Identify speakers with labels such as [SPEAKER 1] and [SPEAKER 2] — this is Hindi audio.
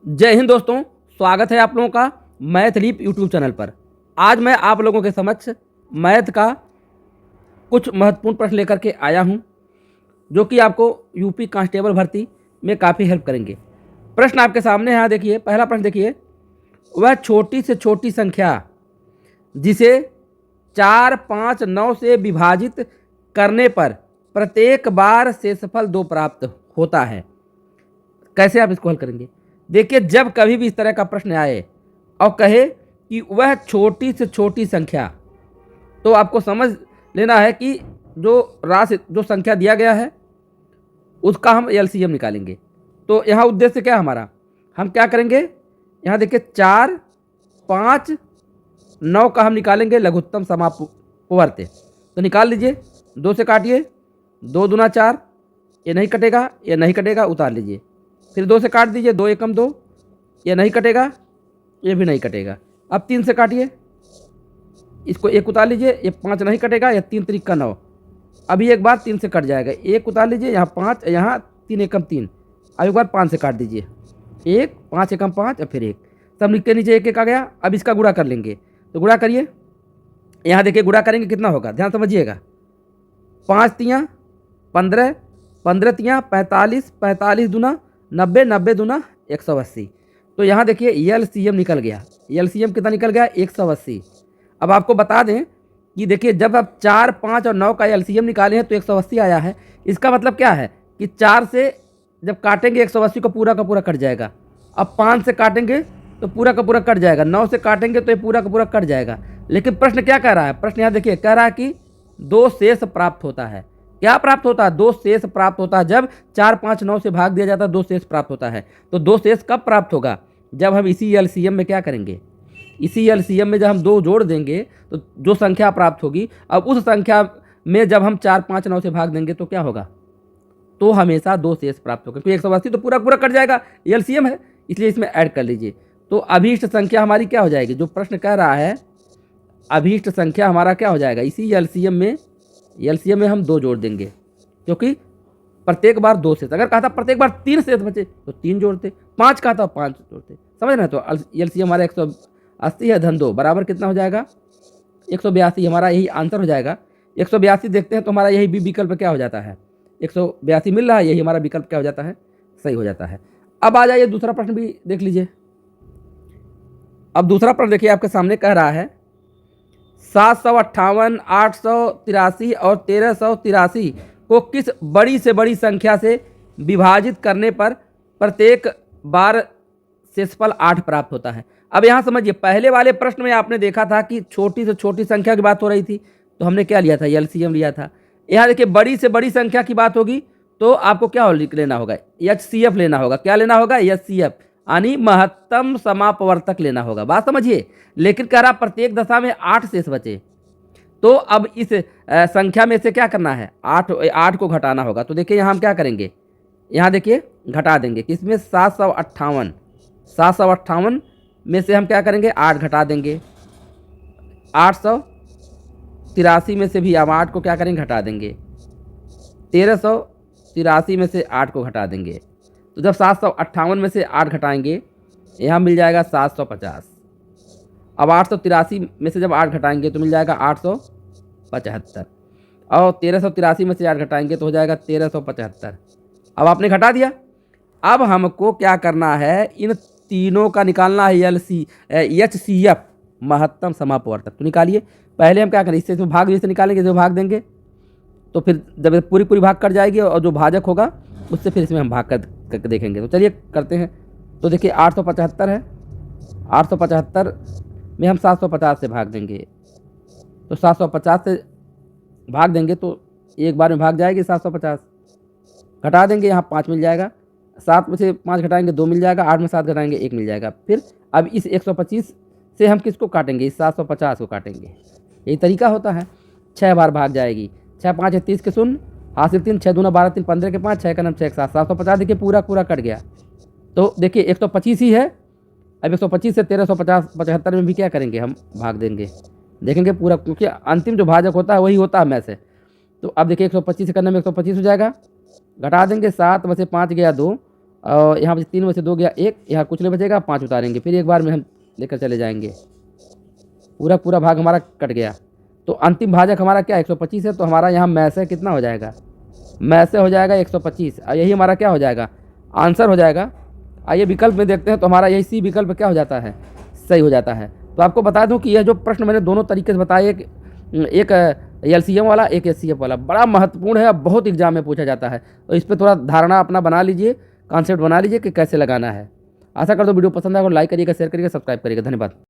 [SPEAKER 1] जय हिंद दोस्तों, स्वागत है आप लोगों का मैथ लीप यूट्यूब चैनल पर। आज मैं आप लोगों के समक्ष मैथ का कुछ महत्वपूर्ण प्रश्न लेकर के आया हूं, जो कि आपको यूपी कांस्टेबल भर्ती में काफ़ी हेल्प करेंगे। प्रश्न आपके सामने यहाँ देखिए। पहला प्रश्न देखिए, वह छोटी से छोटी संख्या जिसे 4, 5, 9 से विभाजित करने पर प्रत्येक बार शेषफल 2 प्राप्त होता है। कैसे आप इसको हल करेंगे? देखिए, जब कभी भी इस तरह का प्रश्न आए और कहे कि वह छोटी से छोटी संख्या, तो आपको समझ लेना है कि जो संख्या दिया गया है उसका हम एलसीएम निकालेंगे। तो यहाँ उद्देश्य क्या है हमारा, हम क्या करेंगे, यहाँ देखिए 4, 5, 9 का हम निकालेंगे लघुत्तम समापवर्त्य। तो निकाल लीजिए, 2 से काटिए, 2 दूना 4, ये नहीं कटेगा, ये नहीं कटेगा, उतार लीजिए। फिर 2 से काट दीजिए, 2 एकम 2, ये नहीं कटेगा, ये भी नहीं कटेगा। अब 3 से काटिए, इसको 1 उतार लीजिए, ये 5 नहीं कटेगा, ये 3 त्रिक का 9। अभी एक बार 3 से कट जाएगा, 1 उतार लीजिए, यहाँ 5, यहाँ 3 एकम 3। अब एक बार 5 से काट दीजिए, 1, 5 एकम 5 और फिर 1, सब लिख के नीचे 1 1 आ गया। अब इसका गुणा कर लेंगे, तो गुणा करिए। यहाँ देखिए गुणा करेंगे कितना होगा, ध्यान समझिएगा। 5 तियाँ 15, 15 तियाँ 45, 45 दूना 90, 90 दूना 180। तो यहाँ देखिए एलसीएम निकल गया। एलसीएम कितना निकल गया? 180। अब आपको बता दें कि देखिए, जब आप 4, 5 और 9 का एलसीएम निकाले हैं तो 180 आया है। इसका मतलब क्या है कि 4 से जब काटेंगे 180 का पूरा कट जाएगा। अब 5 से काटेंगे तो पूरा का पूरा कट जाएगा, 9 से काटेंगे तो ये पूरा का पूरा कट जाएगा। लेकिन प्रश्न क्या कह रहा है? प्रश्न यहाँ देखिए कह रहा है कि 2 शेष प्राप्त होता है। क्या प्राप्त होता है? 2 शेष प्राप्त होता है। जब 4, 5, 9 से भाग दिया जाता है 2 शेष प्राप्त होता है। तो 2 शेष कब प्राप्त होगा? जब हम इसी एलसीएम में क्या करेंगे, इसी एलसीएम में जब हम 2 जोड़ देंगे तो जो संख्या प्राप्त होगी, अब उस संख्या में जब हम 4, 5, 9 से भाग देंगे तो क्या होगा? तो हमेशा 2 शेष प्राप्त होगा, क्योंकि 180 तो पूरा कट जाएगा, एलसीएम है, इसलिए इसमें ऐड कर लीजिए। तो अभीष्ट संख्या हमारी क्या हो जाएगी? जो प्रश्न कह रहा है, अभीष्ट संख्या हमारा क्या हो जाएगा? इसी एलसीएम में हम 2 जोड़ देंगे, क्योंकि प्रत्येक बार 2 शेष। अगर कहा था प्रत्येक बार 3 शेष बचे तो 3 जोड़ते, 5 कहा था 5 जोड़ते, समझ रहे हैं? तो एलसीएम हमारा 180 है धन 2 बराबर कितना हो जाएगा? 182। हमारा यही आंसर हो जाएगा। 182 देखते हैं तो हमारा यही भी विकल्प क्या हो जाता है? 182 मिल रहा है, यही हमारा विकल्प क्या हो जाता है? सही हो जाता है। अब आ जाइए दूसरा प्रश्न भी देख लीजिए। अब दूसरा प्रश्न देखिए, आपके सामने कह रहा है 758, 883 और 1383 को किस बड़ी से बड़ी संख्या से विभाजित करने पर प्रत्येक बार शेषफल 8 प्राप्त होता है। अब यहाँ समझिए, पहले वाले प्रश्न में आपने देखा था कि छोटी से छोटी संख्या की बात हो रही थी, तो हमने क्या लिया था? एलसीएम लिया था। यहाँ देखिए बड़ी से बड़ी संख्या की बात होगी तो आपको क्या लेना होगा? एचसीएफ लेना होगा। क्या लेना होगा? एचसीएफ, यानी महत्तम समापवर्तक लेना होगा। बात समझिए। लेकिन कह रहा प्रत्येक दशा में 8 शेष बचे, तो अब इस संख्या में से क्या करना है? 8 को घटाना होगा। तो देखिए यहाँ हम क्या करेंगे, यहाँ देखिए घटा देंगे किसमें? 758 में से हम क्या करेंगे? 8 घटा देंगे। 883 में से भी हम 8 को क्या करेंगे? घटा देंगे। 1383 में से 8 को घटा देंगे। तो जब 758 में से 8 घटाएंगे, यहाँ मिल जाएगा 750। अब 883 में से जब 8 घटाएंगे तो मिल जाएगा 875, और 1383 में से 8 घटाएंगे तो हो जाएगा 1375। अब आपने घटा दिया। अब हमको क्या करना है? इन तीनों का निकालना है एचसीएफ, महत्तम समापवर्तक। तो निकालिए। पहले हम क्या करें, इससे भाग जैसे निकालेंगे, जो भाग देंगे तो फिर जब पूरी भाग कट जाएगी और जो भाजक होगा उससे फिर इसमें हम भाग कर देखेंगे। तो चलिए करते हैं। तो देखिए 875 है, 875 में हम 750 से भाग देंगे, तो 750 से भाग देंगे तो एक बार में भाग जाएगी 750। घटा देंगे, यहाँ 5 मिल जाएगा। 7 में से 5 घटाएंगे 2 मिल जाएगा। 8 में 7 घटाएंगे 1 मिल जाएगा। फिर अब इस 125 से हम किसको काटेंगे? इस 750 को काटेंगे। यही तरीका होता है। 6 बार भाग जाएगी। 6 5 है 30 के 0, हासिल 3, 6 दूना 12, 3 15 के 5, 6 का नाम 6 एक 7, 750 देखिए पूरा कट गया। तो देखिए 125 ही है। अब 125 से 1375 में भी क्या करेंगे? हम भाग देंगे, देखेंगे पूरा, क्योंकि अंतिम जो भाजक होता है वही होता है में से। तो अब देखिए 125 से करने में 125 हो जाएगा। घटा देंगे, 7 में से 5 गया 2, और यहाँ पर 3 में से 2 गया 1, यहाँ कुछ नहीं बचेगा, 5 उतारेंगे, फिर एक बार में हम लेकर चले जाएंगे, पूरा पूरा भाग हमारा कट गया। तो अंतिम भाजक हमारा क्या 125 है, तो हमारा यहाँ में से कितना हो जाएगा, में से हो जाएगा 125, और यही हमारा क्या हो जाएगा, आंसर हो जाएगा। आइए विकल्प में देखते हैं, तो हमारा यही सी विकल्प क्या हो जाता है, सही हो जाता है। तो आपको बता दूं कि यह जो प्रश्न मैंने दोनों तरीके से बताए, एक एलसीएम वाला, एक एचसीएफ वाला, बड़ा महत्वपूर्ण है, बहुत एग्जाम में पूछा जाता है। तो इस पर थोड़ा धारणा अपना बना लीजिए, कॉन्सेप्ट बना लीजिए कि कैसे लगाना है। आशा करता हूं वीडियो पसंद आएगा, लाइक करिएगा, शेयर करिएगा, सब्सक्राइब करिएगा। धन्यवाद।